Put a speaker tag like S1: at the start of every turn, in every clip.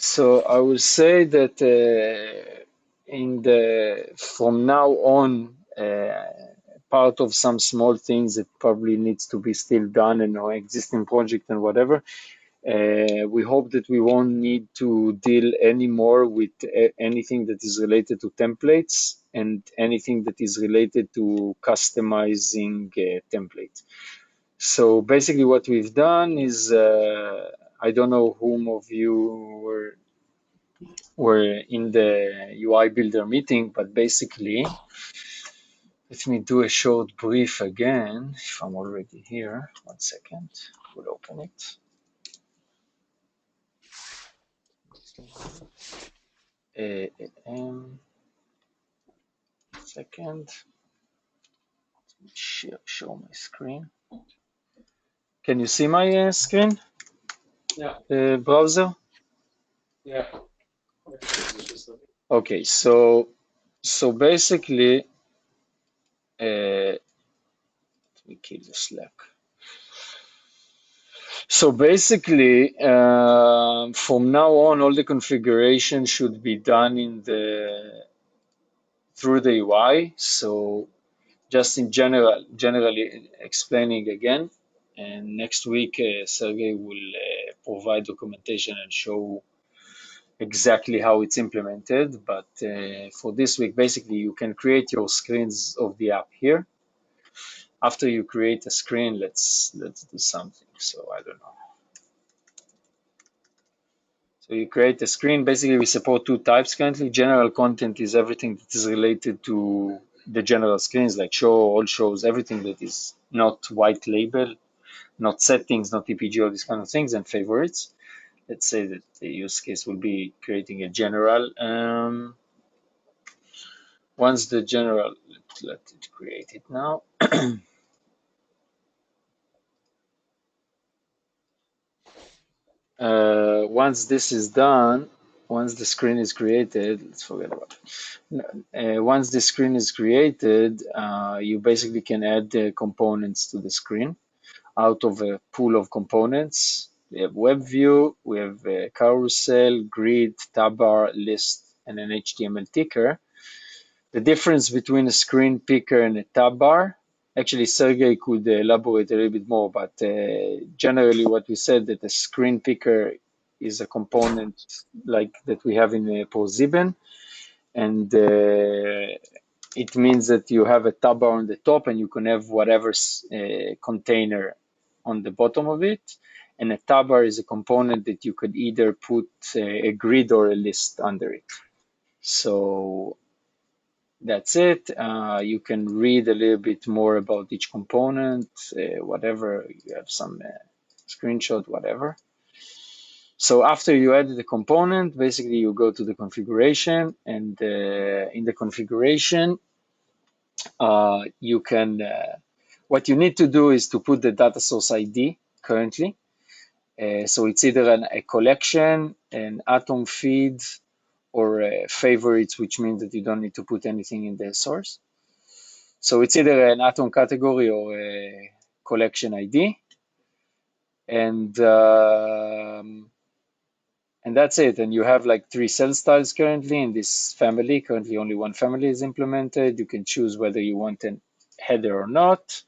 S1: So I will say that from now on, part of some small things that probably needs to be still done in our existing project and whatever. We hope that we won't need to deal anymore with anything that is related to templates and anything that is related to customizing templates. So basically what we've done is, I don't know whom of you were in the UI builder meeting, but basically, let me do a short brief again, if I'm already here. 1 second, we'll open it. Second, show my screen. Can you see my screen?
S2: Yeah.
S1: Browser?
S2: Yeah.
S1: Okay, so basically, let me kill the Slack. So basically, from now on, all the configuration should be done through the UI. So just in generally explaining again, and next week Sergey will provide documentation and show exactly how it's implemented. But for this week, basically, you can create your screens of the app here. After you create a screen, let's do something. So I don't know. So you create a screen. Basically, we support two types currently. General content is everything that is related to the general screens, like show, all shows, everything that is not white label, not settings, not EPG, all these kind of things, and favorites. Let's say that the use case will be creating a general. Once the general, let it create it now. Once this is done, once the screen is created, let's forget about it. Once the screen is created, you basically can add the components to the screen out of a pool of components. We have web view, we have a carousel, grid, tab bar, list, and an HTML ticker. The difference between a screen picker and a tab bar, actually Sergey could elaborate a little bit more, but generally what we said that a screen picker is a component like that we have in ProSieben, and it means that you have a tab bar on the top and you can have whatever container on the bottom of it. And a tab bar is a component that you could either put a grid or a list under it. So that's it. You can read a little bit more about each component, whatever. You have some screenshot, whatever. So after you add the component, basically you go to the configuration, and in the configuration, you can, what you need to do is to put the data source ID currently. So it's either a collection, an atom feed, or favorites, which means that you don't need to put anything in the source. So it's either an atom category or a collection ID. And that's it. And you have like 3 cell styles currently in this family. Currently only one family is implemented. You can choose whether you want a header or not.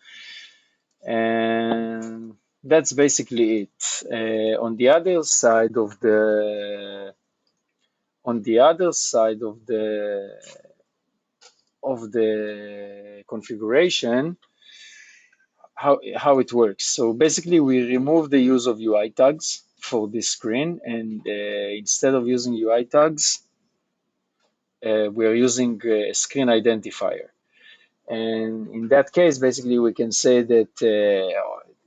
S1: And that's basically it. On the other side of the configuration, how it works. So basically, we remove the use of UI tags for this screen, and instead of using UI tags, we are using a screen identifier. And in that case, basically, we can say that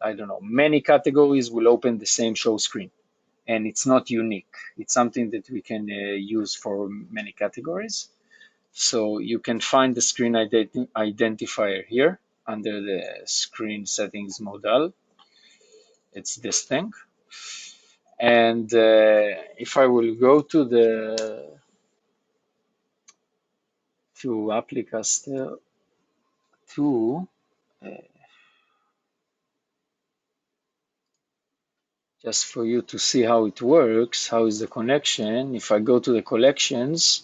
S1: I don't know, many categories will open the same show screen, and it's not unique. It's something that we can use for many categories. So you can find the screen identifier here under the screen settings modal. It's this thing. And if I will go to Applicaster 2, just for you to see how it works, how is the connection. If I go to the collections,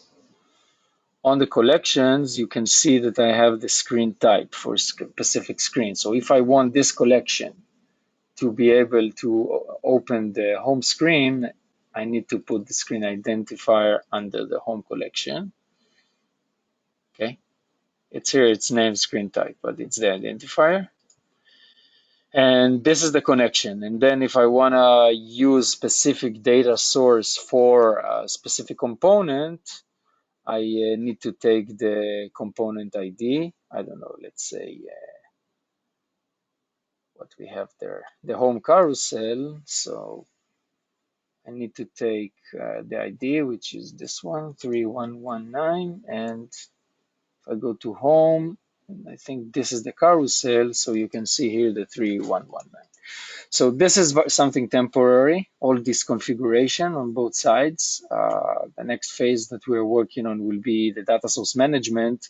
S1: on the collections, you can see that I have the screen type for specific screen. So if I want this collection to be able to open the home screen, I need to put the screen identifier under the home collection. Okay, it's here, it's named screen type, but it's the identifier. And this is the connection. And then if I want to use specific data source for a specific component, I need to take the component ID. I don't know, let's say what we have there, the home carousel. So I need to take the ID, which is this one, 3119. And if I go to home, and I think this is the carousel, so you can see here the 3119. So this is something temporary, all this configuration on both sides. The next phase that we're working on will be the data source management,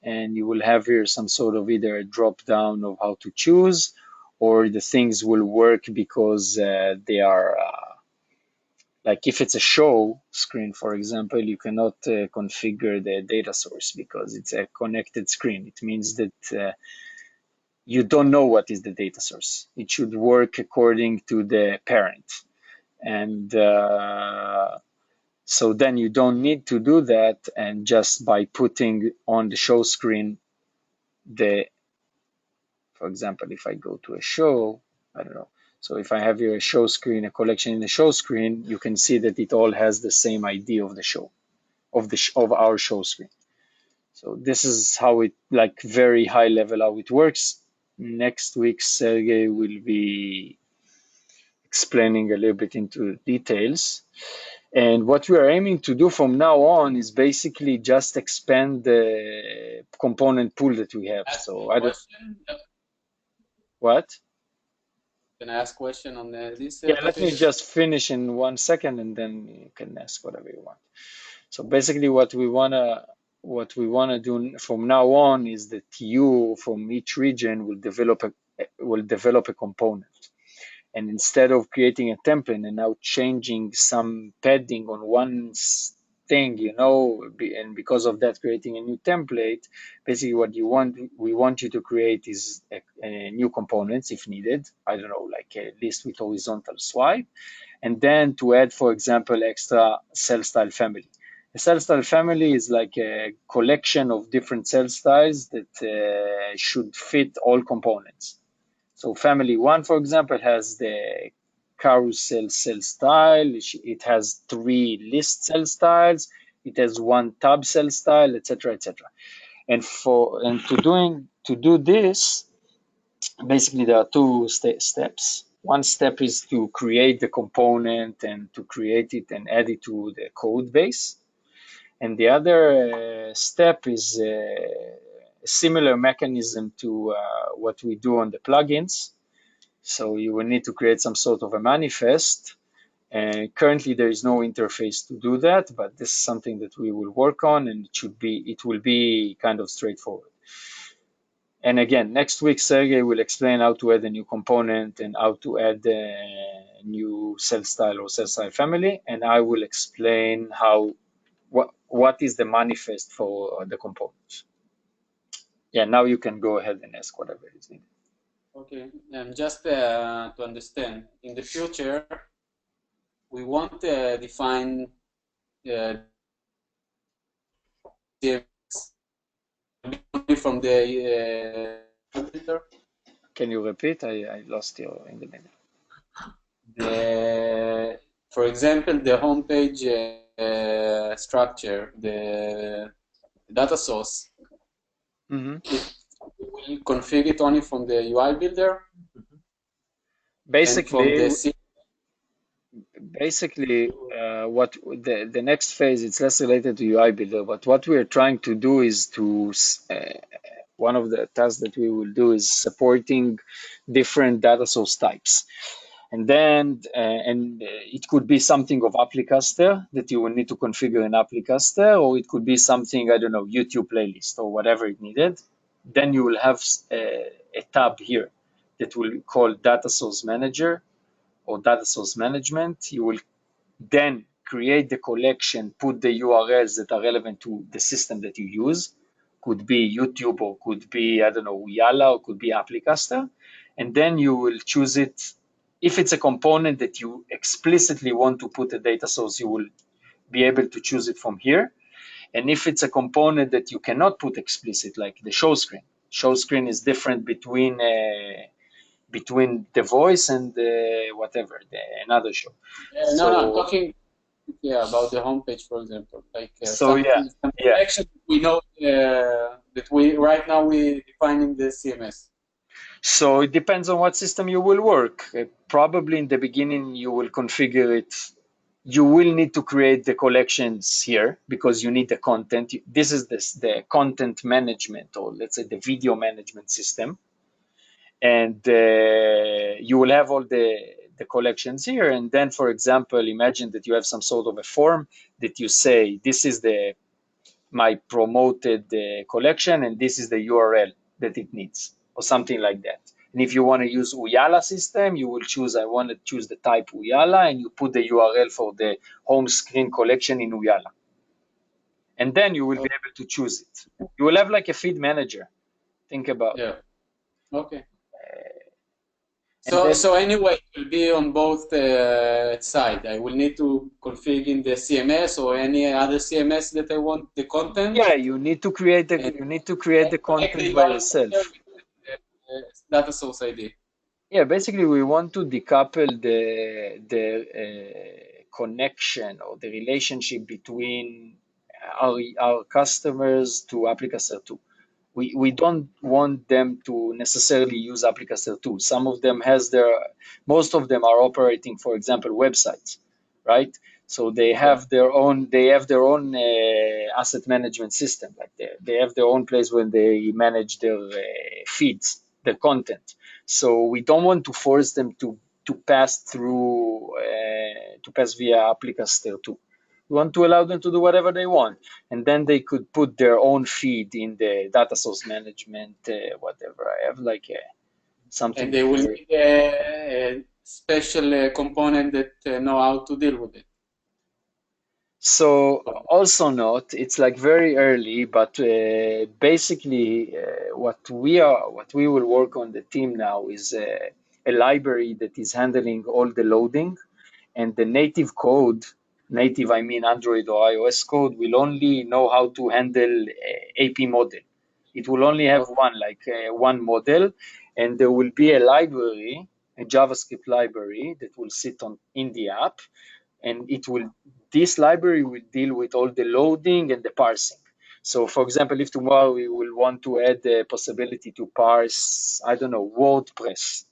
S1: and you will have here some sort of either a drop down of how to choose, or the things will work because they are like if it's a show screen, for example, you cannot configure the data source because it's a connected screen. It means that you don't know what is the data source. It should work according to the parent. And so then you don't need to do that. And just by putting on the show screen, for example, if I go to a show, I don't know. So if I have here a show screen, a collection in the show screen, you can see that it all has the same ID of the show, of our show screen. So this is how it, like very high level, how it works. Next week, Sergey will be explaining a little bit into details. And what we are aiming to do from now on is basically just expand the component pool that we have.
S2: Ask
S1: So
S2: me a
S1: I don't,
S2: question.
S1: what?
S2: Can I ask a question on this
S1: Yeah, let
S2: topic?
S1: me just finish in 1 second and then you can ask whatever you want. So basically what we wanna do from now on is that you from each region will develop a component. And instead of creating a template and now changing some padding on one thing, and because of that creating a new template, basically what we want you to create is a new components if needed. I don't know, like a list with horizontal swipe, and then to add, for example, extra cell style family. A cell style family is like a collection of different cell styles that should fit all components. So family one, for example, has the carousel cell style. It has 3 list cell styles. It has 1 tab cell style, etc., etc. And to do this, basically there are 2 steps. One step is to create the component and to create it and add it to the code base. And the other step is a similar mechanism to what we do on the plugins. So you will need to create some sort of a manifest. And currently there is no interface to do that, but this is something that we will work on, and it will be kind of straightforward. And again, next week, Sergey will explain how to add a new component and how to add a new cell style or cell style family. And I will explain what is the manifest for the components. Yeah, now you can go ahead and ask whatever is needed.
S2: Okay, just to understand, in the future, we won't define from the filter.
S1: Can you repeat? I lost you in the middle.
S2: For example, the homepage structure, the data source, it will configure it only from the UI builder.
S1: Basically,
S2: And from
S1: what the next phase, it's less related to UI builder, but what we are trying to do is one of the tasks that we will do is supporting different data source types. And then, it could be something of Applicaster that you will need to configure in Applicaster, or it could be something, I don't know, YouTube playlist or whatever it needed. Then you will have a tab here that will call Data Source Manager, or data source management, you will then create the collection, put the URLs that are relevant to the system that you use. Could be YouTube or could be, I don't know, Ooyala or could be Applicaster. And then you will choose it. If it's a component that you explicitly want to put a data source, you will be able to choose it from here. And if it's a component that you cannot put explicit, like the show screen is different between the voice and whatever, another show.
S2: No, I'm talking about the homepage, for example, like some collection we know that we right now we defining the CMS.
S1: So it depends on what system you will work. Probably in the beginning you will configure it. You will need to create the collections here because you need the content. This is the content management, or let's say the video management system. And you will have all the collections here. And then, for example, imagine that you have some sort of a form that you say, this is my promoted collection, and this is the URL that it needs, or something like that. And if you want to use Ooyala system, you will choose, I want to choose the type Ooyala, and you put the URL for the home screen collection in Ooyala. And then you will be able to choose it. You will have like a feed manager. Think about it.
S2: Yeah. Okay. So anyway, it will be on both sides. I will need to configure in the CMS or any other CMS that I want the content.
S1: Yeah, you need to create the content by yourself.
S2: Data source ID.
S1: Yeah, basically we want to decouple the connection or the relationship between our customers to Applicaster 2. We don't want them to necessarily use Applicaster 2. Some of them most of them are operating, for example, websites, right? So they have their own asset management system. Like they have their own place when they manage their feeds, their content. So we don't want to force them to pass via Applicaster 2. We want to allow them to do whatever they want, and then they could put their own feed in the data source management, whatever. I have like something.
S2: And they will need a special component that know how to deal with it.
S1: So also not. It's like very early, but basically what we will work on the team now is a library that is handling all the loading, and the native code. Native, I mean Android or iOS code, will only know how to handle AP model. It will only have one model, and there will be a library, a JavaScript library that will sit in the app, and this library will deal with all the loading and the parsing. So, for example, if tomorrow we will want to add the possibility to parse, I don't know, WordPress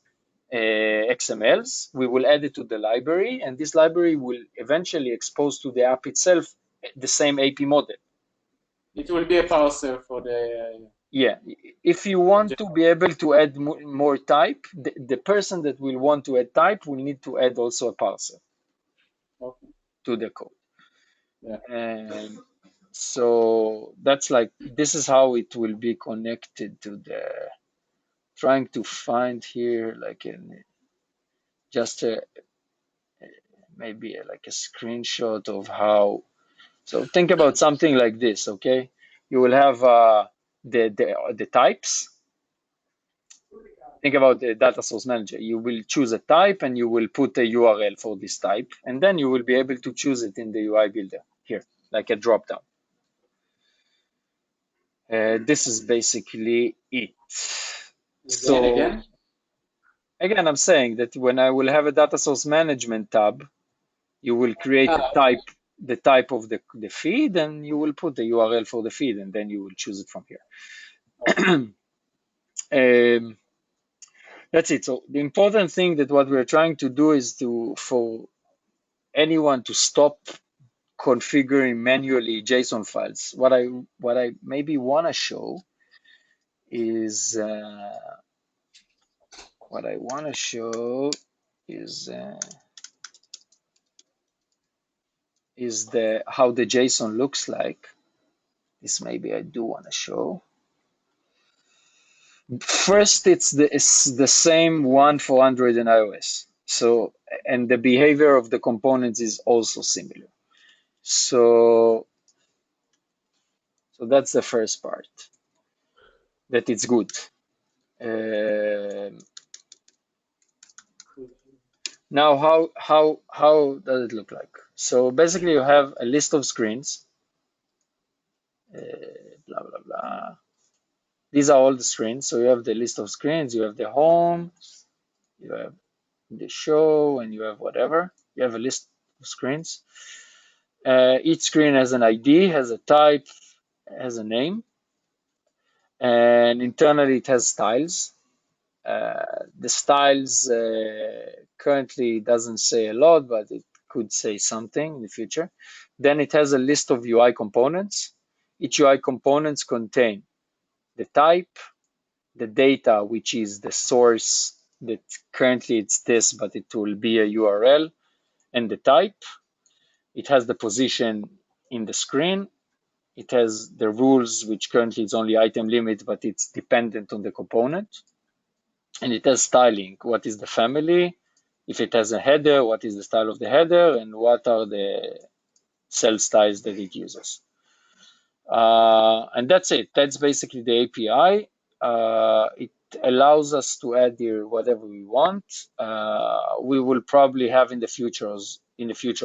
S1: XMLs, we will add it to the library, and this library will eventually expose to the app itself the same AP model.
S2: It will be a parser for the...
S1: Yeah, if you want to be able to add more type, the person that will want to add type will need to add also a parser to the code.
S2: Yeah.
S1: And so that's this is how it will be connected to trying to find here maybe like a screenshot of how. So think about something like this, okay? You will have the types. Think about the data source manager. You will choose a type and you will put a URL for this type, and then you will be able to choose it in the UI builder here, like a drop down. This is basically it. So again, I'm saying that when I will have a data source management tab, you will create the type of the feed, and you will put the URL for the feed, and then you will choose it from here. That's it. So the important thing that what we're trying to do is for anyone to stop configuring manually JSON files. What I maybe want to show is how the JSON looks like. This maybe I do want to show. First, it's the same one for Android and iOS. So, and the behavior of the components is also similar. So that's the first part, that it's good. Now, how does it look like? So basically, you have a list of screens. Blah blah blah. These are all the screens. So you have the list of screens. You have the home. You have the show, and you have whatever. You have a list of screens. Each screen has an ID, has a type, has a name, and internally it has styles. The styles currently doesn't say a lot, but it could say something in the future. Then it has a list of UI components. Each UI components contain the type, the data, which is the source that currently it's this, but it will be a URL, and the type. It has the position in the screen. It has the rules, which currently is only item limit, but it's dependent on the component. And it has styling. What is the family? If it has a header, what is the style of the header? And what are the cell styles that it uses? And that's it. That's basically the API. It allows us to add here whatever we want. We will probably have in the future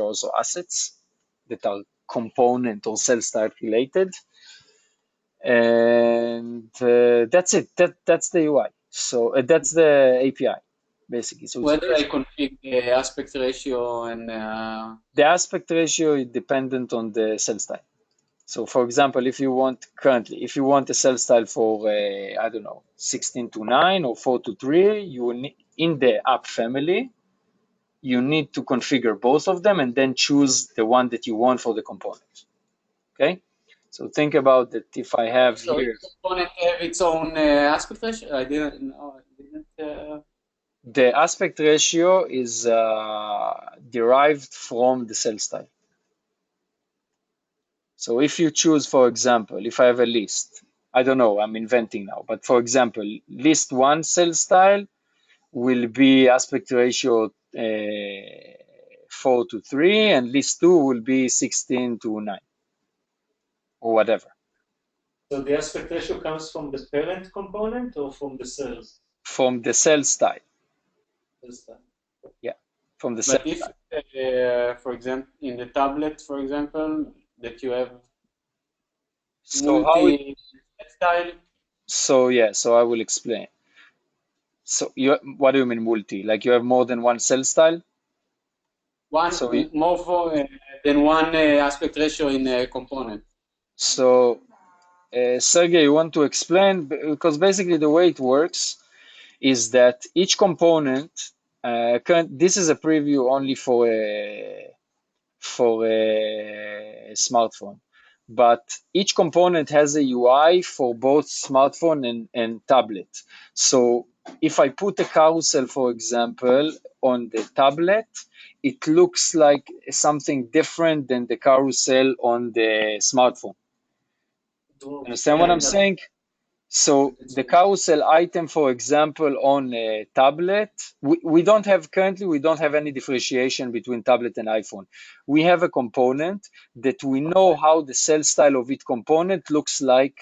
S1: also assets that are component or cell style related. And that's it. That's the UI. So that's the API, basically. So
S2: whether I configure the aspect ratio and
S1: the aspect ratio is dependent on the cell style. So, for example, if you want a cell style for I don't know 16:9 or 4:3, you will need, in the app family, you need to configure both of them and then choose the one that you want for the component. Okay. So think about that. If I have
S2: so
S1: here,
S2: each component have its own aspect ratio. I didn't know.
S1: The aspect ratio is derived from the cell style. So if you choose, for example, if I have a list, I don't know, I'm inventing now, but for example, list one cell style will be aspect ratio 4:3, and list two will be 16:9, or whatever.
S3: So the aspect ratio comes from the parent component or from the cells?
S1: From the cell style. Yeah, from the cell
S2: style. But if, for example, in the tablet, for example, that you have multi-style.
S1: So yeah, so I will explain. So what do you mean multi? Like you have more than one cell style?
S2: More than one aspect ratio in a component.
S1: So Sergey, you want to explain? Because basically the way it works is that each component, this is a preview only for a smartphone, but each component has a UI for both smartphone and tablet. So if I put a carousel, for example, on the tablet, it looks like something different than the carousel on the smartphone. Understand what I'm saying? So the carousel item, for example, on a tablet, we don't have any differentiation between tablet and iPhone. We have a component that we know how the cell style of each component looks like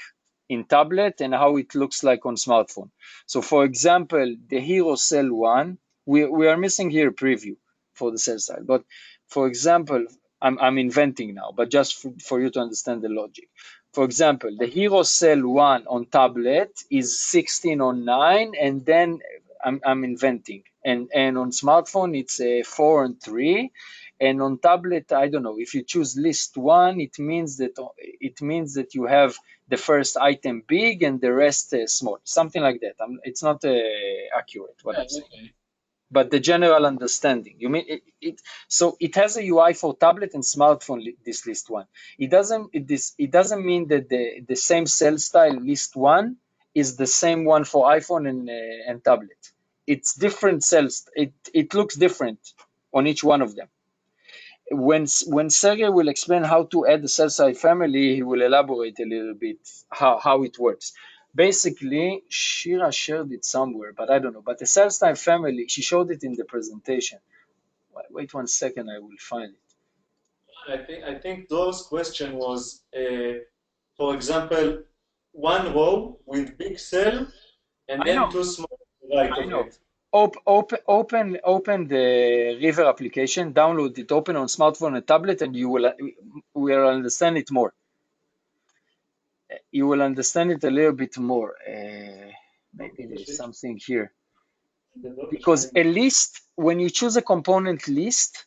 S1: in tablet and how it looks like on smartphone. So for example, the Hero Cell 1, we are missing here a preview for the cell style. But for example, I'm inventing now, but just for you to understand the logic. For example, the Hero Cell 1 on tablet is 16:9, and then I'm inventing. And on smartphone, it's 4:3. And on tablet, I don't know, if you choose list 1, it means that you have the first item big and the rest small, something like that. It's not accurate what I'm saying. But the general understanding. You mean so it has a UI for tablet and smartphone. This list one. It doesn't mean that the same cell style list one is the same one for iPhone and tablet. It's different cells. It looks different on each one of them. When Sergey will explain how to add the cell style family, he will elaborate a little bit how it works. basically, Shira shared it somewhere, but I don't know. But the cell style family, she showed it in the presentation. Wait 1 second, I will find it.
S3: I think Dora's question was, for example, one row with big cell and then two small right of it.
S1: Open the River application, download it, open on smartphone and tablet, and you will understand it more. You will understand it a little bit more. Maybe there's something here. Because a list, when you choose a component list,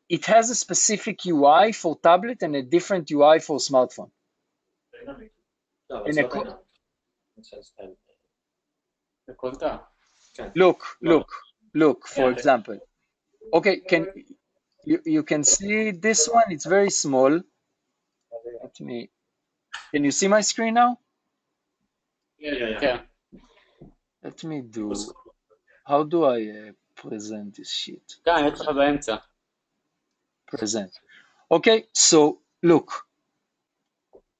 S1: it has a specific UI for tablet and a different UI for smartphone. Look, for example. Okay, you can see this one, it's very small. Can you see my screen now?
S2: Yeah.
S1: Let me do, how do I present this sheet? Present. Okay, so look,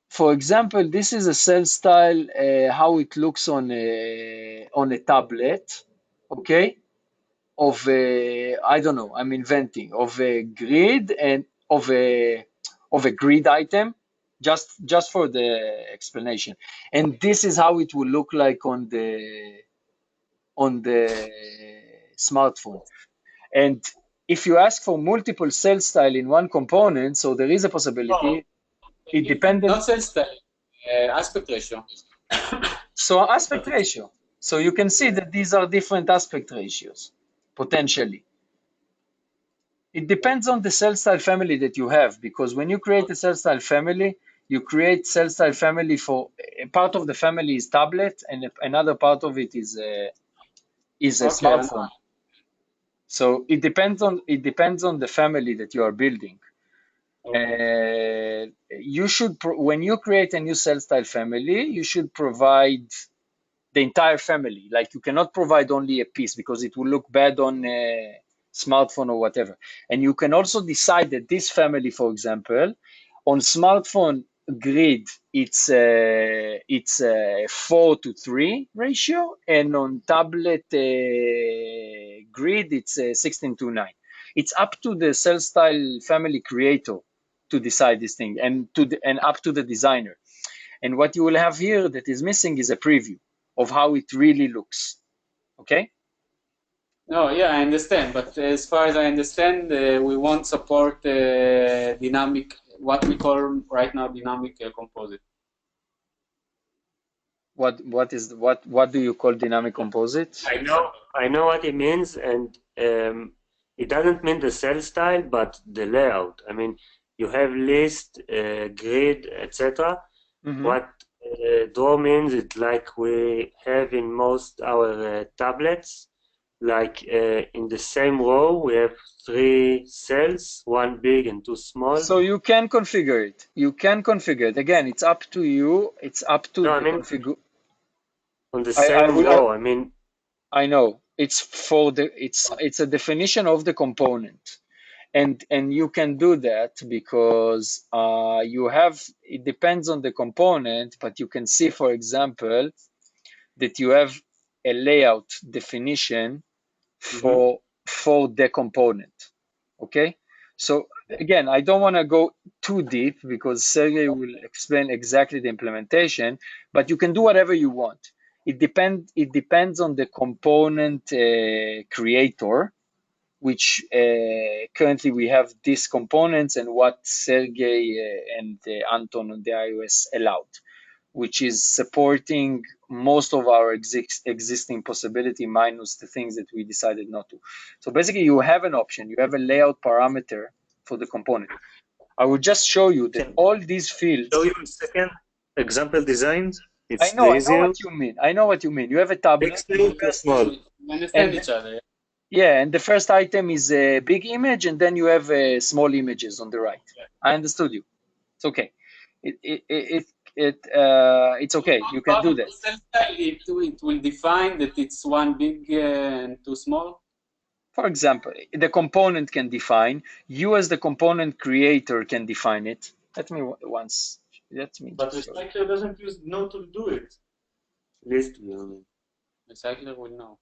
S1: for example, this is a cell style, how it looks on a tablet, okay, of a, I don't know, I'm inventing, of a grid and of a grid item, just for the explanation. And this is how it will look like on the smartphone. And if you ask for multiple cell style in one component, so there is a possibility. It depends.
S2: Not cell style, aspect ratio.
S1: So aspect ratio. So you can see that these are different aspect ratios, potentially. It depends on the cell style family that you have, because when you create a cell style family, you create cell style family for a part of the family is tablet and another part of it is a smartphone. So it depends on the family that you are building. You should, when you create a new cell style family, you should provide the entire family. Like, you cannot provide only a piece because it will look bad on a smartphone or whatever. And you can also decide that this family, for example, on smartphone grid, it's a 4:3 ratio, and on tablet grid, it's 16:9. It's up to the cell style family creator to decide this thing, and up to the designer. And what you will have here that is missing is a preview of how it really looks. Okay?
S2: No, yeah, I understand. But as far as I understand, we won't support dynamic, what we call right now dynamic composite.
S1: What do you call dynamic composite?
S4: I know what it means, and it doesn't mean the cell style, but the layout. I mean, you have list, grid, etc. What draw means, it's like we have in most our tablets, like in the same row we have 3 cells, 1 big and 2 small.
S1: So you can configure it. Again, it's up to you. It's up to the configure.
S4: On the same row, I mean.
S1: I know. It's a definition of the component. And you can do that because it depends on the component, but you can see, for example, that you have a layout definition for the component. Okay? So again, I don't want to go too deep because Sergey will explain exactly the implementation, but you can do whatever you want. It depends on the component creator, which currently we have these components and what Sergey and Anton on the iOS allowed, which is supporting most of our existing possibility minus the things that we decided not to. So basically you have an option, you have a layout parameter for the component. I will just show you that all these fields.
S4: Show you a second example designs.
S1: I know what you mean. You have a tablet.
S2: We understand each other.
S1: Yeah, and the first item is a big image, and then you have small images on the right. Yeah. I understood you. It's okay. It's okay. You can do that.
S2: It will define that it's 1 big and 2 small.
S1: For example, the component can define. You, as the component creator, can define it.
S3: But recycler doesn't use Node to do it.
S4: list view.
S2: Recycler will know.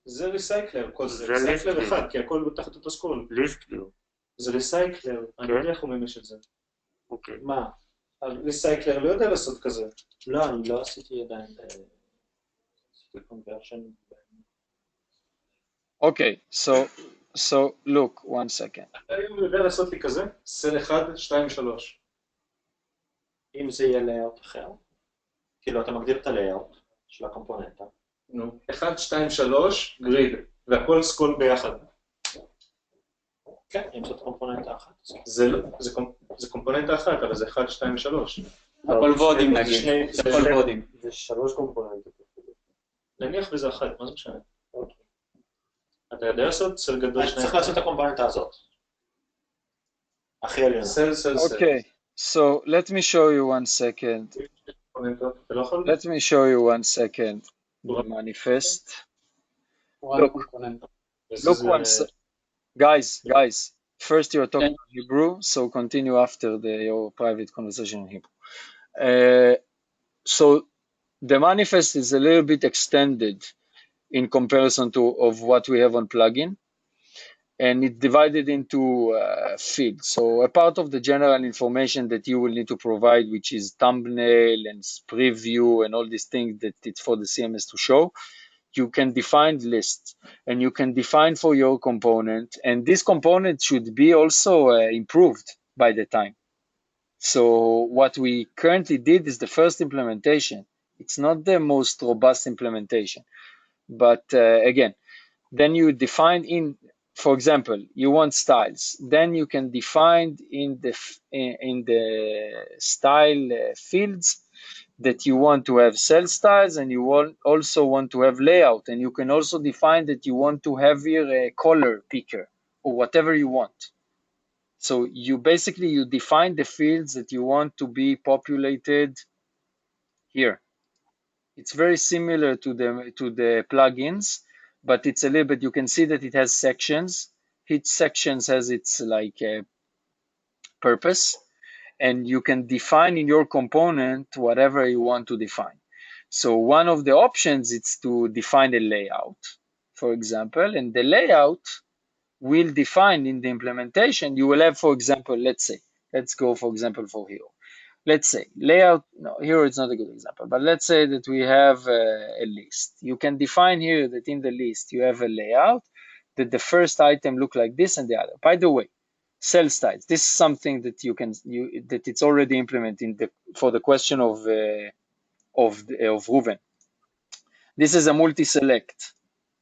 S3: זה ריסייקלר, כל זה ריסייקלר אחד, כי הכל תחת אותו סקול.
S4: list view.
S3: זה ריסייקלר, אני יודע איך הוא מימש את זה.
S4: אוקיי.
S3: מה? ריסייקלר לא יודע לעשות כזה.
S5: לא, אני לא עשיתי עדיין conversion.
S1: Okay, so look, 1 second.
S3: אני יודע לעשות לי כזה, סל 1, 2, 3.
S5: אם זה יהיה layout אחר, כאילו אתה מגדיר את ה-layout של הקומפוננטה.
S3: נו, 1, 2, 3, גריד, והכל סקול ביחד.
S5: כן, אם זאת קומפוננטה אחת.
S3: זה קומפוננטה אחת, אבל זה 1, 2, 3.
S2: הכל וודים נגיד, זה הכל וודים.
S5: זה 3 קומפוננטות.
S3: נניח בזה אחת, מה זה משנה? אתה יודע לעשות סל גדול שני?
S5: צריך לעשות את הקומפוננטה הזאת. הכי עליונה.
S3: סל.
S1: Okay, so let me show you 1 second. Let me show you 1 second the manifest. Look 1 second. Guys, first you're talking Hebrew, so continue after your private conversation in Hebrew. So the manifest is a little bit extended in comparison of what we have on plugin, and it's divided into fields. So a part of the general information that you will need to provide, which is thumbnail and preview and all these things that it's for the CMS to show, you can define lists, and you can define for your component, and this component should be also improved by the time. So what we currently did is the first implementation. It's not the most robust implementation, but again, then you define in, for example, you want styles, then you can define in the style fields that you want to have cell styles, and you also want to have layout, and you can also define that you want to have here a color picker or whatever you want. So you basically define the fields that you want to be populated here. It's very similar to the plugins, but it's a little bit, you can see that it has sections. Each sections has its like purpose, and you can define in your component whatever you want to define. So one of the options is to define a layout, for example, and the layout will define in the implementation. You will have, for example, let's go for example for Hero. Let's say layout, no, here it's not a good example, but let's say that we have a list. You can define here that in the list you have a layout, that the first item look like this and the other. By the way, cell styles, this is something that that it's already implemented for the question of Ruven. This is a multi-select,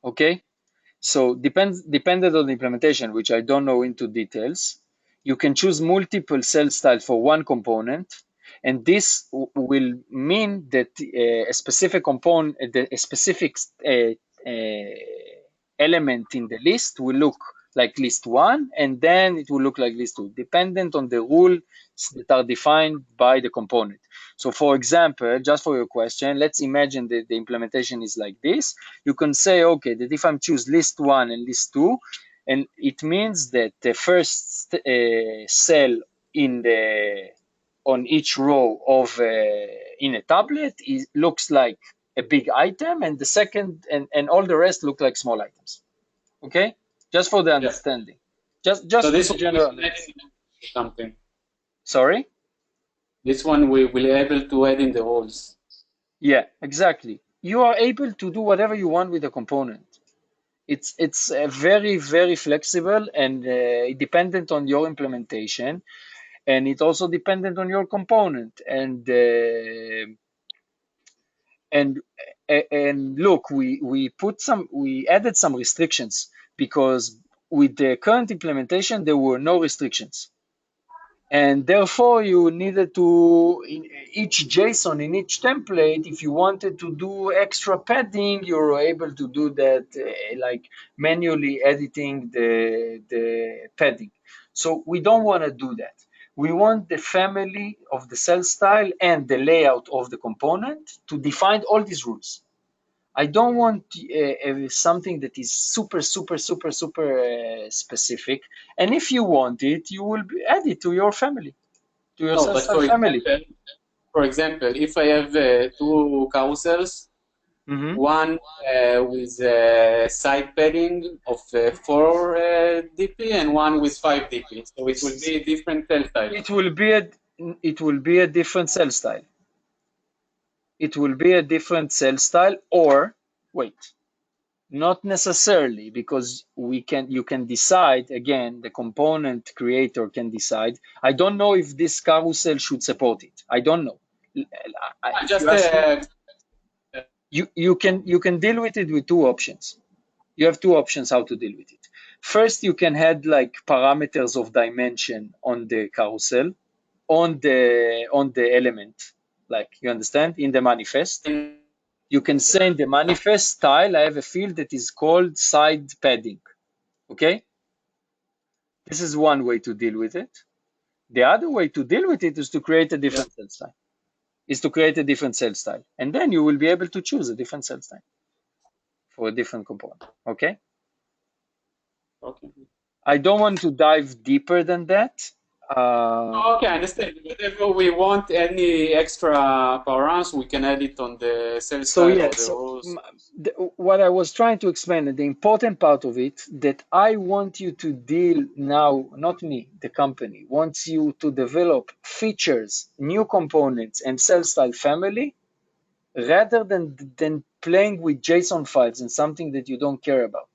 S1: okay? So dependent on the implementation, which I don't know into details, you can choose multiple cell style for one component, and this will mean that a specific component, a specific element in the list will look like list 1, and then it will look like list 2, dependent on the rules that are defined by the component. So for example, just for your question, let's imagine that the implementation is like this. You can say, okay, that if I choose list 1 and list 2, and it means that the first cell on each row of in a tablet looks like a big item, and the second and all the rest look like small items. Okay, just for the understanding. Just so this general
S2: something.
S1: Sorry.
S2: This one we will be able to add in the roles.
S1: Yeah, exactly. You are able to do whatever you want with the component. It's very, very flexible and dependent on your implementation, and it also dependent on your component. And look, we added some restrictions, because with the current implementation there were no restrictions. And therefore you needed to, in each JSON, in each template, if you wanted to do extra padding, you're able to do that, like manually editing the padding. So we don't want to do that. We want the family of the cell style and the layout of the component to define all these rules. I don't want something that is super specific. And if you want it, you will add it to your family, to your family.
S2: for example, if I have two carousels, one with side padding of 4 dp and one with 5 dp, so it will be a different cell style.
S1: It will be a different cell style. It will be a different cell style, or wait, not necessarily, because you can decide, again, the component creator can decide. I don't know if this carousel should support it. I don't know. You can deal with it with two options. You have two options how to deal with it. First, you can add like parameters of dimension on the carousel, on the element, like, you understand, in the manifest. You can say in the manifest style, I have a field that is called side padding. Okay? This is one way to deal with it. The other way to deal with it is to create a different cell style. And then you will be able to choose a different cell style for a different component. Okay?
S2: Okay.
S1: I don't want to dive deeper than that.
S2: Okay, I understand. Whenever we want any extra params, we can add it on the cell style.
S1: What I was trying to explain, the important part of it, that I want you to deal now, not me, the company, wants you to develop features, new components, and cell style family, rather than playing with JSON files and something that you don't care about.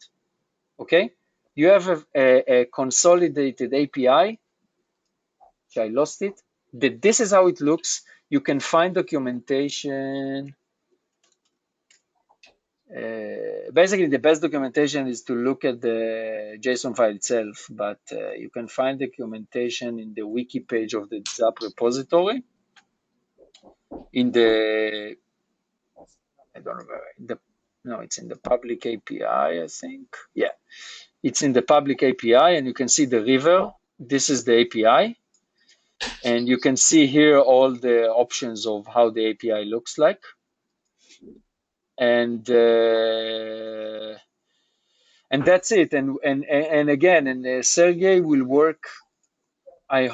S1: Okay? You have a consolidated API. I lost it. This is how it looks. You can find documentation. Basically, the best documentation is to look at the JSON file itself, but you can find documentation in the wiki page of the ZAP repository. In the, I don't remember, no, it's in the public API, I think. Yeah, it's in the public API, and you can see the river. This is the API. And you can see here all the options of how the API looks like. And that's it. And again, Sergey will work. I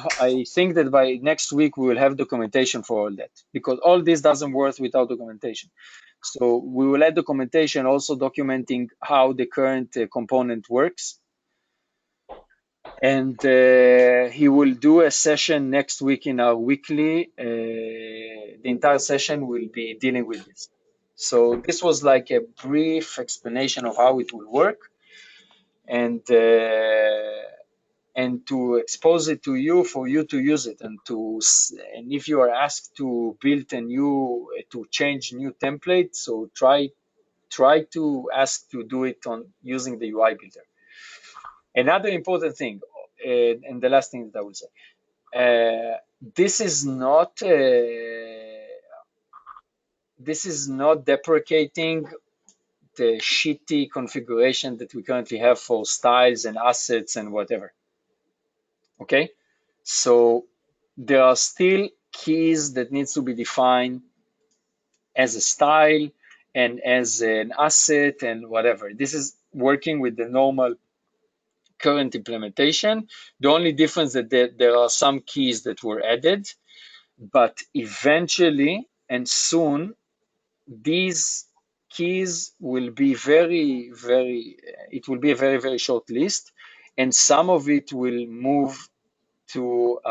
S1: think that by next week we will have documentation for all that, because all this doesn't work without documentation. So we will add documentation also documenting how the current component works. And he will do a session next week in our weekly. The entire session will be dealing with this. So this was like a brief explanation of how it will work, and to expose it to you for you to use it, and if you are asked to build to change new template, so try to ask to do it on using the UI builder. Another important thing, and the last thing that I will say, this is not deprecating the shitty configuration that we currently have for styles and assets and whatever. Okay, so there are still keys that needs to be defined as a style and as an asset and whatever. This is working with the normal current implementation. The only difference that there are some keys that were added, but eventually and soon, these keys will be it will be a very, very short list, and some of it will move to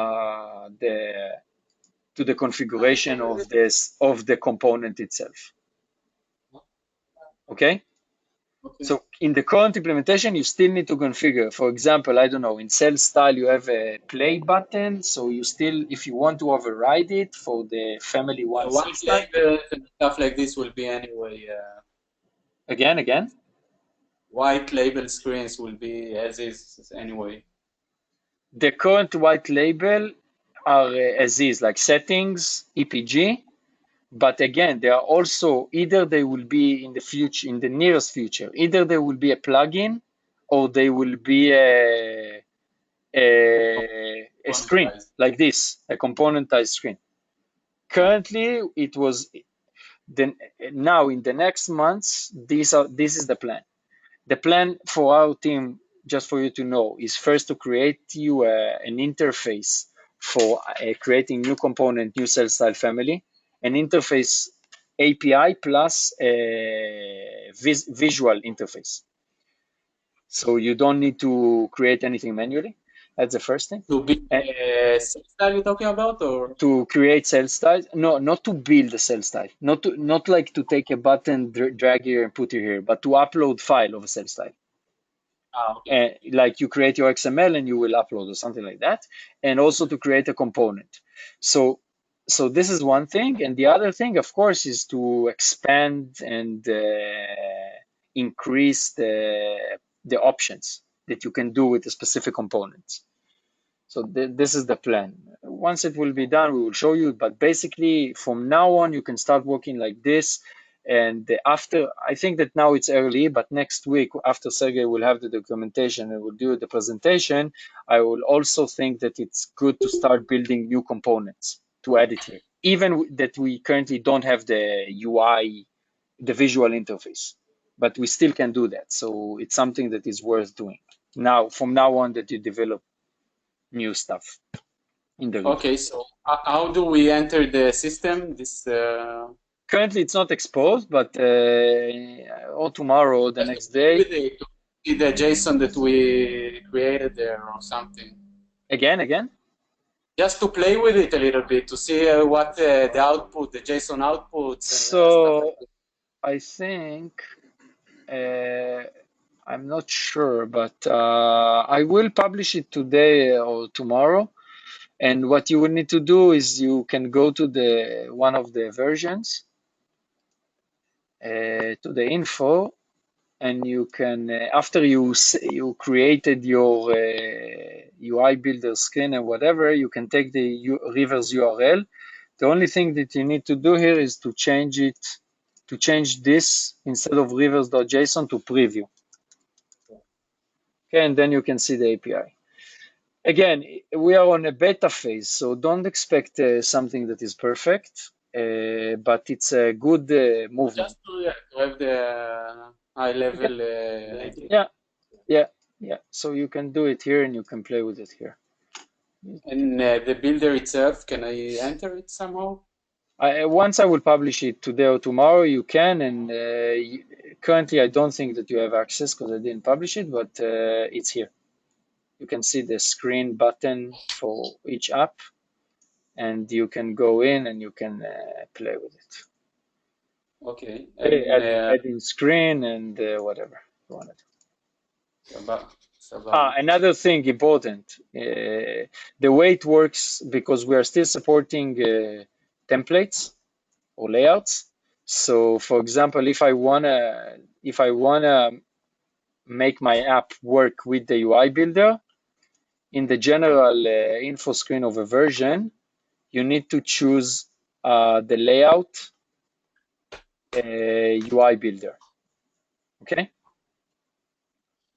S1: the configuration of the component itself. Okay? So in the current implementation, you still need to configure. For example, I don't know, in cell style, you have a play button. So you still, if you want to override it for the family one.
S2: White label and stuff like this will be anyway.
S1: Again?
S2: White label screens will be as is anyway.
S1: The current white label are as is, like settings, EPG. But again, they are also, either they will be in the future, in the nearest future, either they will be a plugin or they will be a screen like this, a componentized screen. Currently, it was, now in the next months, this is the plan. The plan for our team, just for you to know, is first to create you an interface for creating new component, new cell style family. an interface API plus a visual interface. So you don't need to create anything manually. That's the first thing.
S2: To build a cell style you're talking about, or
S1: to create cell styles? No, not to build a cell style. Not like to take a button, drag here and put it here, but to upload file of a cell style.
S2: okay.
S1: Like you create your XML and you will upload or something like that, and also to create a component. So this is one thing, and the other thing, of course, is to expand and increase the options that you can do with the specific components. So this is the plan. Once it will be done, we will show you. But basically, from now on, you can start working like this. And after, I think that now it's early, but next week, after Sergey will have the documentation and will do the presentation, I will also think that it's good to start building new components to add it here. Even that we currently don't have the UI, the visual interface, but we still can do that. So it's something that is worth doing. Now, from now on that you develop new stuff in the
S2: Okay, so how do we enter the system? This
S1: currently it's not exposed, but or tomorrow or the next day.
S2: The JSON that we created there or something.
S1: Again?
S2: Just to play with it a little bit to see what the output, the JSON outputs.
S1: So I think I'm not sure, but I will publish it today or tomorrow. And what you will need to do is you can go to the one of the versions, to the info, and you can after you created your UI builder screen and whatever, you can take the Rivers URL. The only thing that you need to do here is to change this instead of rivers.json to preview. Okay, and then you can see the API. Again, we are on a beta phase, so don't expect something that is perfect, but it's a good movement.
S2: Just to have the high level idea.
S1: Yeah. So you can do it here and you can play with it here.
S2: And the builder itself, can I enter it somehow?
S1: Once I will publish it today or tomorrow, you can. And currently, I don't think that you have access because I didn't publish it, but it's here. You can see the screen button for each app, and you can go in and you can play with it.
S2: Okay.
S1: Adding screen and whatever you want to do.
S2: So
S1: another thing important, the way it works, because we are still supporting templates or layouts. So for example, if I wanna make my app work with the UI builder, in the general info screen of a version, you need to choose the layout UI builder. Okay.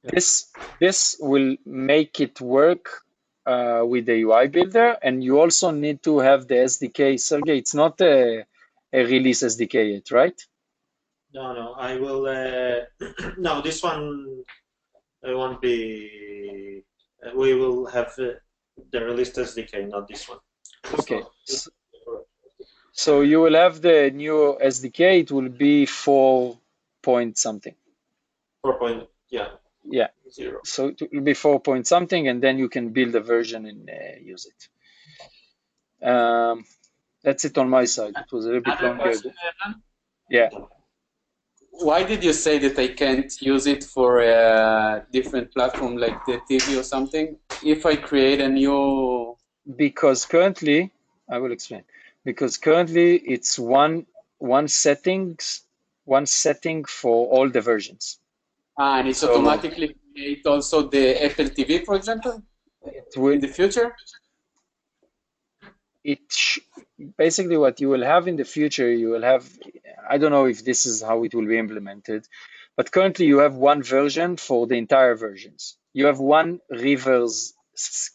S1: This will make it work with the UI builder, and you also need to have the SDK. Sergey, it's not a release SDK yet, right?
S5: No, I will. No, this one won't be. We will have the released SDK, not this one.
S1: Okay. So you will have the new SDK. It will be 4 point something.
S5: 4. Yeah. 0.
S1: So it will be 4 point something, and then you can build a version and use it. That's it on my side. It was a little bit longer. Yeah.
S2: Why did you say that I can't use it for a different platform like the TV or something? If I create a new...
S1: Because currently, I will explain. Because currently it's one setting for all the versions.
S2: And it's automatically create also the Apple TV, for example, in the future?
S1: Basically what you will have in the future, you will have, I don't know if this is how it will be implemented, but currently you have one version for the entire versions. You have one Rivers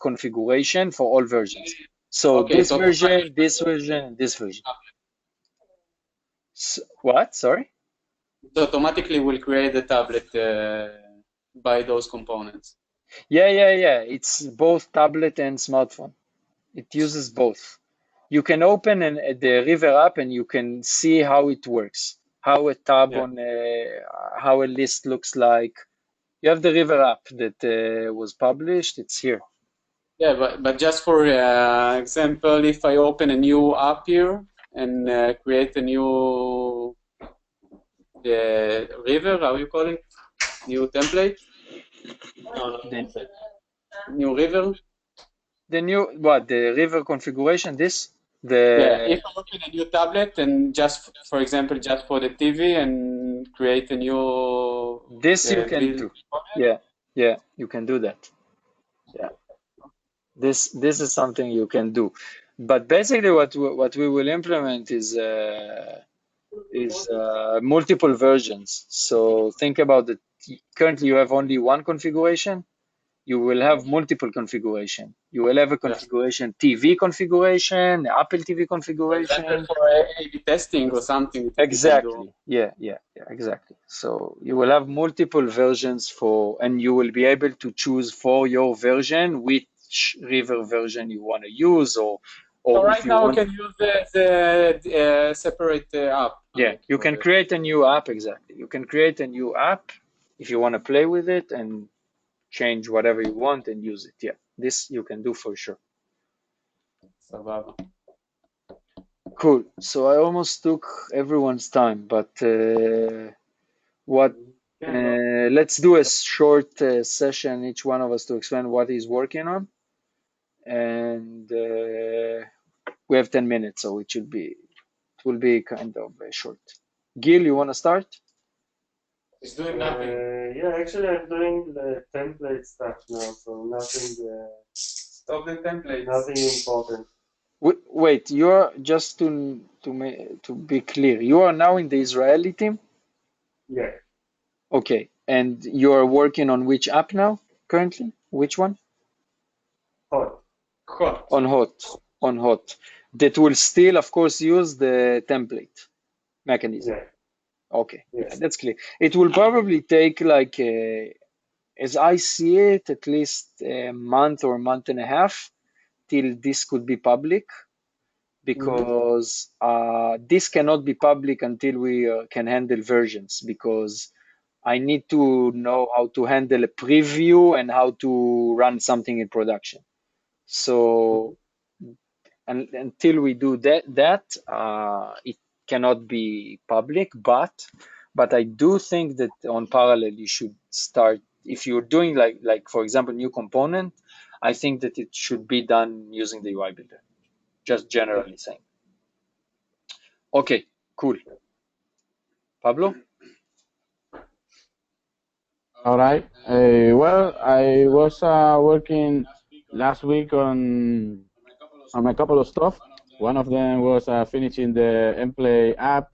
S1: configuration for all versions. So okay, this version, this version, this version. So, what? Sorry?
S2: It automatically will create the tablet by those components.
S1: Yeah. It's both tablet and smartphone. It uses both. You can open the River app and you can see how it works, how a tab on how a list looks like. You have the River app that was published. It's here.
S2: Yeah, but just for example, if I open a new app here and create a new river, how you call it? New template?
S5: No,
S2: New river?
S1: The new, what, the River configuration, this?
S2: Yeah, if I open a new tablet and just, for example, just for the TV and create a new...
S1: This you can do. Yeah, you can do that. Yeah. This is something you can do. But basically what we will implement is multiple versions. So think about it. Currently you have only one configuration. You will have multiple configuration. You will have a configuration, TV configuration, Apple TV configuration.
S2: For example, for A/B testing or something.
S1: Exactly. Yeah, exactly. So you will have multiple versions and you will be able to choose for your version which River version you want to use, or
S2: so right
S1: if you
S2: now
S1: want.
S2: I can use the separate app.
S1: Yeah, you can create a new app. Exactly. You can create a new app if you want to play with it and change whatever you want and use it. Yeah, this you can do for sure. Cool. So I almost took everyone's time, but let's do a short session, each one of us, to explain what he's working on, and we have 10 minutes, so it will be kind of short. Gil, you want to start?
S3: He's doing nothing.
S4: Yeah, actually, I'm doing the template stuff now, so nothing.
S2: Stop the templates.
S4: Nothing important.
S1: Wait, you're just to be clear, you are now in the Israeli team?
S4: Yeah.
S1: Okay, and you're working on which app now currently? Which one?
S4: Hot.
S1: On hot. That will still, of course, use the template mechanism.
S4: Yeah.
S1: Okay, yes. Yeah, that's clear. It will probably take, like, as I see it, at least a month or a month and a half till this could be public, because this cannot be public until we can handle versions, because I need to know how to handle a preview and how to run something in production. So until we do that, it cannot be public. But I do think that on parallel you should start, if you're doing like for example new component. I think that it should be done using the UI builder. Just generally saying. Okay, cool. Pablo?
S6: All right. Well, I was working last week on a couple of stuff. One of them was finishing the mPlay app.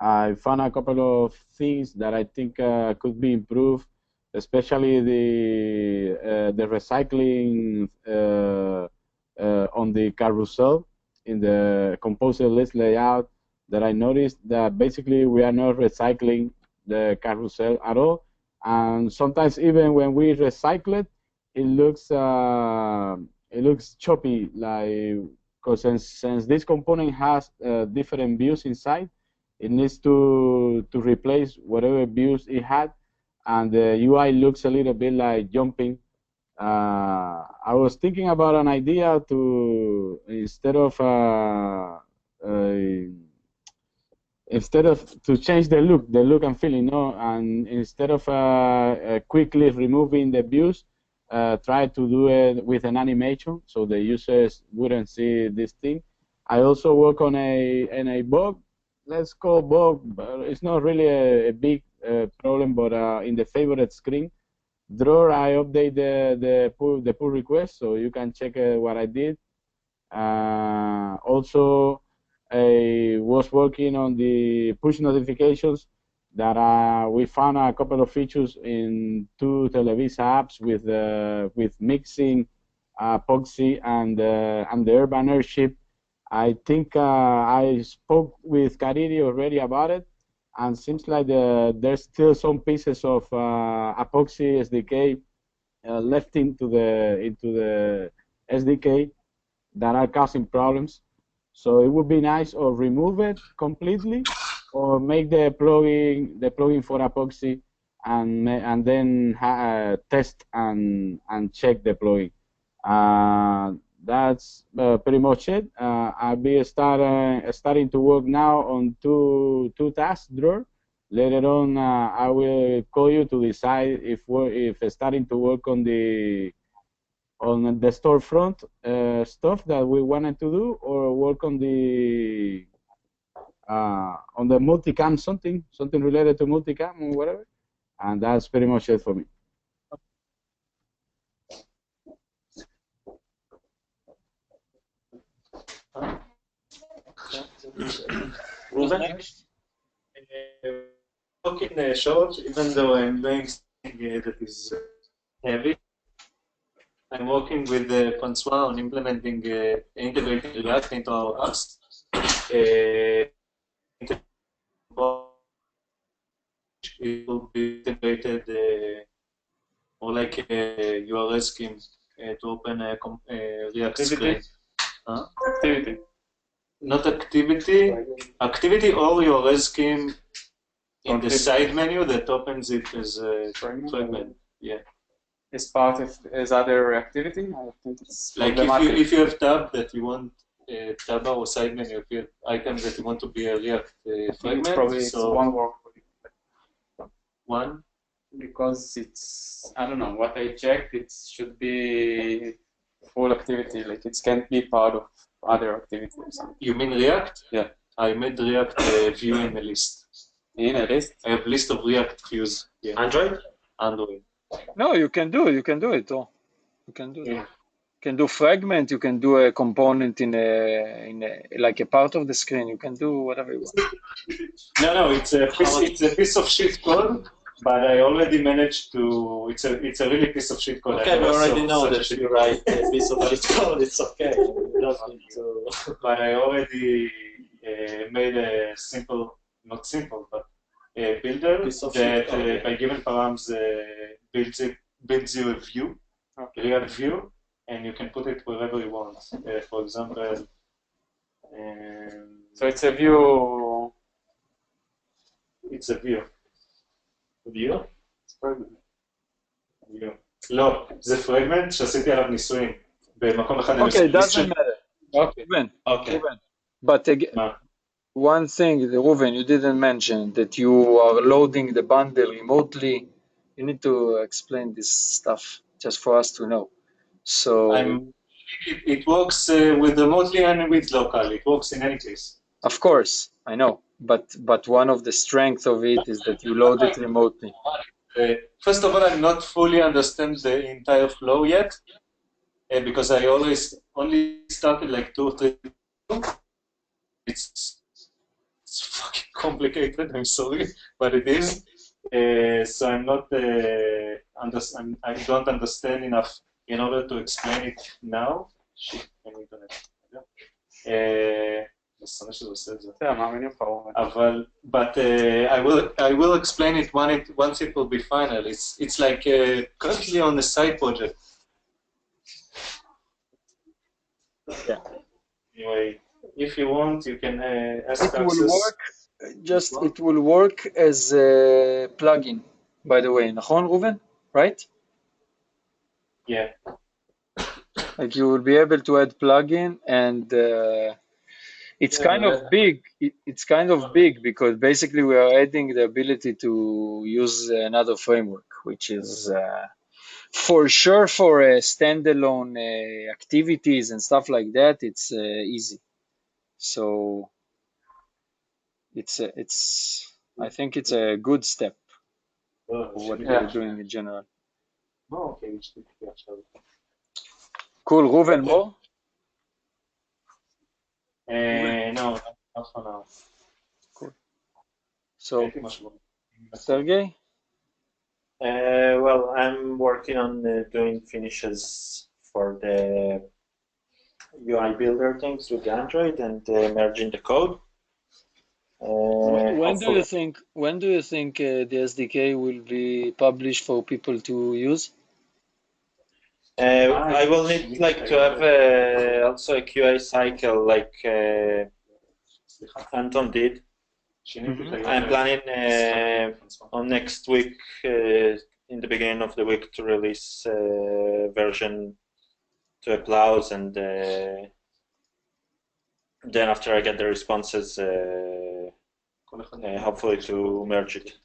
S6: I found a couple of things that I think could be improved, especially the recycling on the carousel in the composer list layout. That I noticed that basically we are not recycling the carousel at all. And sometimes even when we recycle it, it looks choppy, like, because since this component has different views inside, it needs to replace whatever views it had, and the UI looks a little bit like jumping. I was thinking about an idea to to change the look and feel, and instead of quickly removing the views, try to do it with an animation so the users wouldn't see this thing. I also work on a bug, let's call bug, but it's not really a big problem, but in the favorite screen drawer, I update the pull request, so you can check what I did. Also, I was working on the push notifications that we found a couple of features in two Televisa apps with mixing Poxy and the Urban Airship. I think I spoke with Karidi already about it, and seems like there's still some pieces of Apoxy SDK left into the SDK that are causing problems. So it would be nice or remove it completely, or make the plugin for Apoxie, and then test and check the plugin. That's pretty much it. I'll be starting to work now on two tasks, Dror. Later on, I will call you to decide if starting to work on the storefront stuff that we wanted to do, or work on the multicam, something related to multicam or whatever. And that's pretty much it for me.
S5: Ruben? Talking short, even though I'm doing something that is heavy, I'm working with Francois on implementing integrating React into our apps. It will be integrated or like a URL scheme to open a React screen.
S2: Activity.
S5: Not activity. Activity or URL scheme in the side menu that opens it as a fragment. Yeah.
S2: Is part of as other activity? I think it's
S5: like if you have tab that you want tab or side menu, if you have items that you want to be a React fragment,
S2: probably
S5: so
S2: one work.
S5: One?
S2: Because it's, I don't know, what I checked, it should be full activity, like it can't be part of other activity or something.
S5: You mean React?
S2: Yeah.
S5: I made React view in a list.
S2: In a list?
S5: I have a list of React views. Yeah.
S3: Android?
S5: Android.
S1: No, you can do it. Oh, you can do it. You can do fragment. You can do a component in a like a part of the screen. You can do whatever you want.
S5: No, it's a piece of shit code, but I already managed to. It's a really piece of shit code.
S3: Okay, we already know that you write a piece of shit code. It's okay. You don't need to.
S5: But I already made a simple, not simple, but a builder that by given params builds you a view, React view, and you can put it wherever you want. For example,
S2: so it's a view.
S5: It's a view.
S3: view?
S5: view. לא, זה פרגמנט שעשיתי עליו ניסויים. במקום אחד...
S1: Okay, doesn't matter. Okay. But again, one thing, Ruben, you didn't mention that you are loading the bundle remotely. You need to explain this stuff just for us to know. So
S5: it works with remotely and with local. It works in any case.
S1: Of course, I know, but one of the strengths of it is that you load it remotely.
S5: First of all, I not fully understand the entire flow yet, because I only started like 2 or 3. It's fucking complicated. I'm sorry, but it is. So I'm not I don't understand enough in order to explain it now. Shit, I need to but I will explain it once it will be final. It's like currently on the side project.
S1: Yeah.
S5: Anyway, if you want, you can ask
S1: it will work. It will work as a plugin, by the way. נכון, Ruben? Right?
S5: Yeah.
S1: Like you will be able to add plugin, and it's kind of big. It's kind of big because basically we are adding the ability to use another framework, which is for sure for standalone activities and stuff like that. It's easy. So I think it's a good step for what we're doing in general. Cool, Ruben, more?
S5: No, not for now.
S1: Cool. So, Sergey?
S3: Well, I'm working on doing finishes for the UI builder things with the Android and merging the code.
S1: When do you think the SDK will be published for people to use?
S7: I will need like to have also a QA cycle like Anton did. I'm planning on next week, in the beginning of the week, to release version to applause, and then after I get the responses, hopefully to merge it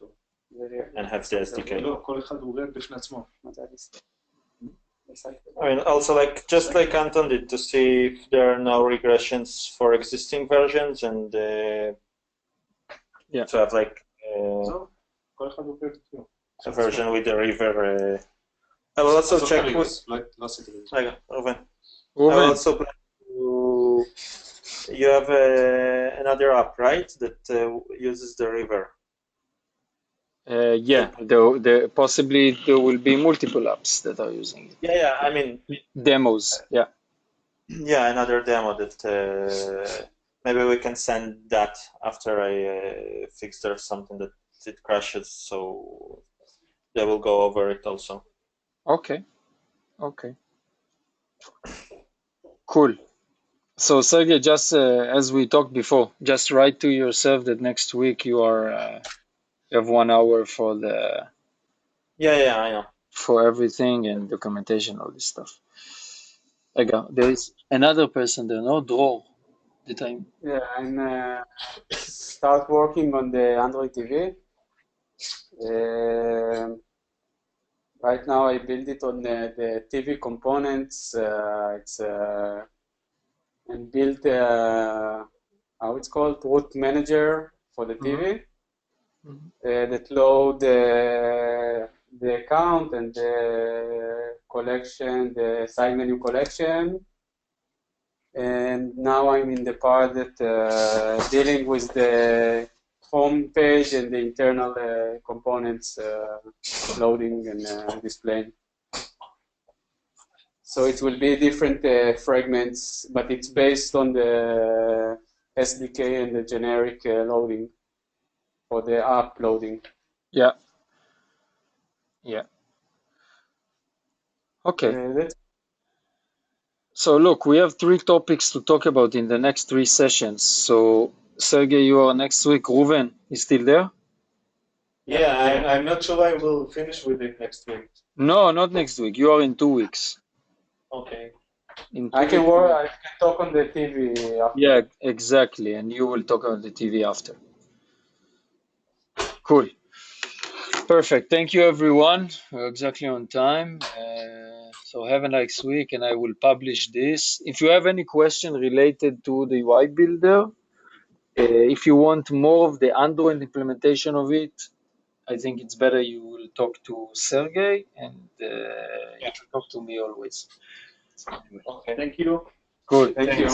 S7: and have the SDK. I mean, also like just like Anton did, to see if there are no regressions for existing versions, and to have like a version with the river. I will also check with. I will also plan to. You have another app, right, that uses the river?
S1: Yeah, possibly there will be multiple apps that are using it.
S7: Yeah, I mean
S1: demos. Yeah.
S7: Yeah, another demo that maybe we can send that after I fix there's something that it crashes, so they will go over it also.
S1: Okay. Cool. So Sergey, just as we talked before, just write to yourself that next week you have 1 hour for the
S7: I know,
S1: for everything and documentation, all this stuff. There is another person there, no? Dror.
S2: Yeah, I'm start working on the Android TV. Right now I build it on the TV components. And built how it's called, root manager for the TV that load the account and the collection, the side menu collection. And now I'm in the part that dealing with the home page and the internal components loading and displaying. So it will be different fragments, but it's based on the SDK and the generic loading for the app loading.
S1: Yeah. Okay. So look, we have 3 topics to talk about in the next 3 sessions. So Sergey, you are next week. Ruven is still there?
S3: Yeah, I'm not sure I will finish with it next week.
S1: No, not next week. You are in 2 weeks.
S3: Okay.
S2: I can talk on the TV after.
S1: Yeah, exactly. And you will talk on the TV after. Cool. Perfect. Thank you, everyone. We're exactly on time. So have a nice week, and I will publish this. If you have any question related to the UI builder, if you want more of the Android implementation of it, I think it's better you will talk to Sergey, and you can talk to me always.
S3: Okay. Thank you.
S1: Cool.
S2: Thank you.